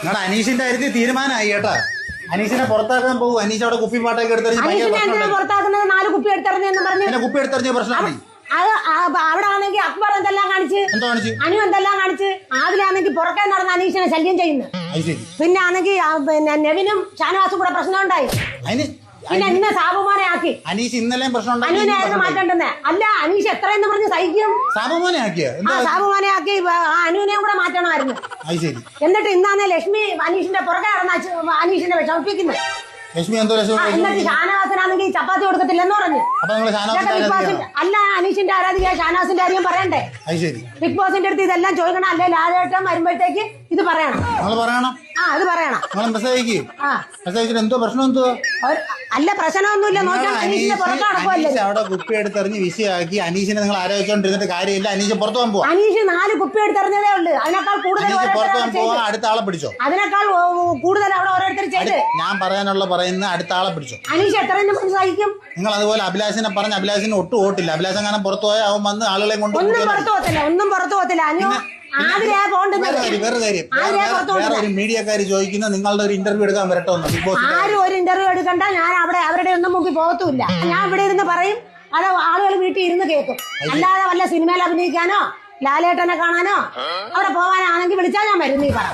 നിങ്ങളുടെ അനീഷിന്റെ കാര്യത്തിൽ തീരുമാനമായി കേട്ടാ. അനീഷിനെ പുറത്താക്കാൻ പോകും. അനീഷ് അവിടെ കുപ്പി പാട്ടൊക്കെ എടുത്തെറിഞ്ഞ് പുറത്താക്കുന്നത് 4 കുപ്പി എടുത്തെറിഞ്ഞെന്ന് പറഞ്ഞു. പിന്നെ കുപ്പി എടുത്തെറിഞ്ഞ പ്രശ്നമാണ്. അവിടെ ആണെങ്കിൽ അക്ബർ എന്തെല്ലാം കാണിച്ച്, അനു എന്തെല്ലാം കാണിച്ച്, ആദിലാണെങ്കിൽ പുറകെ നടന്ന അനീഷിനെ ശല്യം ചെയ്യുന്നു. പിന്നെ ആണെങ്കിൽ നെവിനും ഷാനവാസും കൂടെ പ്രശ്നം ഉണ്ടായി. പിന്നെ ഇന്നെ സാബുമാനെ ആക്കി. അനീഷ് ഇന്നലെയും പ്രശ്നം അനുവിനായിരുന്നു മാറ്റേണ്ടെന്ന്. അല്ല, അനീഷ് എത്രയെന്ന് പറഞ്ഞ് സഹിക്കും. സാബുമാനെ ആക്കി അനുവിനെയും കൂടെ മാറ്റണമായിരുന്നു. എന്നിട്ട് ഇന്നാണ് ലക്ഷ്മി അനീഷിന്റെ പുറകെ നടന്ന അനീഷിനെ വിഷമിപ്പിക്കുന്നത്. എന്നിട്ട് ഷാനവാസനാണെങ്കിൽ ചപ്പാത്തി കൊടുക്കത്തില്ലെന്ന് പറഞ്ഞു. അല്ല, അനീഷിന്റെ ആരാധിക ഷാനവാസിന്റെ കാര്യം പറയണ്ടേ? ബിഗ് ബോസിന്റെ അടുത്ത് ഇതെല്ലാം ചോദിക്കണം. അല്ലെ ലാലേട്ടൻ വരുമ്പോഴത്തേക്ക് ഇത് പറയണം. അത് പറയണം. എന്തോ പ്രശ്നം എന്തോ അല്ല, പ്രശ്നമൊന്നുമില്ല. നോക്കാം, അനീഷിന്റെ പുറത്ത് നടക്കുമല്ലേ. അവിടെ കുപ്പി എടുത്തെറിഞ്ഞ് വിഷയമാക്കി അനീഷിനെ നിങ്ങൾ ആലോചിച്ചോണ്ടിരുന്നിട്ട് കാര്യമില്ല. അനീഷ് പുറത്തു പോകാൻ പോവാ. അനീഷ് 4 കുപ്പി എടുത്തെറിഞ്ഞതേ ഉള്ളു. അതിനേക്കാൾ കൂടുതൽ അടുത്ത ആളെ പിടിച്ചോ. അതിനേക്കാൾ കൂടുതൽ അവിടെ ഓരോരുത്തർ ചെയ്ത്. ഞാൻ പറയാനുള്ള പറയുന്ന അടുത്ത ആളെ പിടിച്ചോ. അനീഷ് എത്രയെന്ന് സഹിക്കും. നിങ്ങൾ അതുപോലെ അഭിലാഷിനെ പറഞ്ഞ അഭിലാഷിന് ഒട്ടും ഓട്ടില്ല. അഭിലാഷൻ കാരണം പുറത്തു പോയാൽ അവൻ വന്ന് ആളുകളെ കൊണ്ട് ഒന്നും പുറത്തു പോകത്തില്ല. വേറെ ഒരു മീഡിയക്കാര് ചോദിക്കുന്ന നിങ്ങളുടെ ഒരു ഇന്റർവ്യൂ എടുക്കാൻ വരട്ടോ. ആരും ഒരു ഇന്റർവ്യൂ എടുക്കണ്ട. ഞാൻ അവരുടെ ഒന്നും മുമ്പിൽ പോകത്തുമില്ല. ഞാൻ ഇവിടെ ഇരുന്ന് പറയും. അത് ആളുകൾ വീട്ടിൽ ഇരുന്ന് കേൾക്കും. അല്ലാതെ വല്ല സിനിമയിൽ അഭിനയിക്കാനോ ലാലേട്ടനെ കാണാനോ അവിടെ പോകാനാണെങ്കിൽ വിളിച്ചാൽ ഞാൻ വരും. നീ പറ.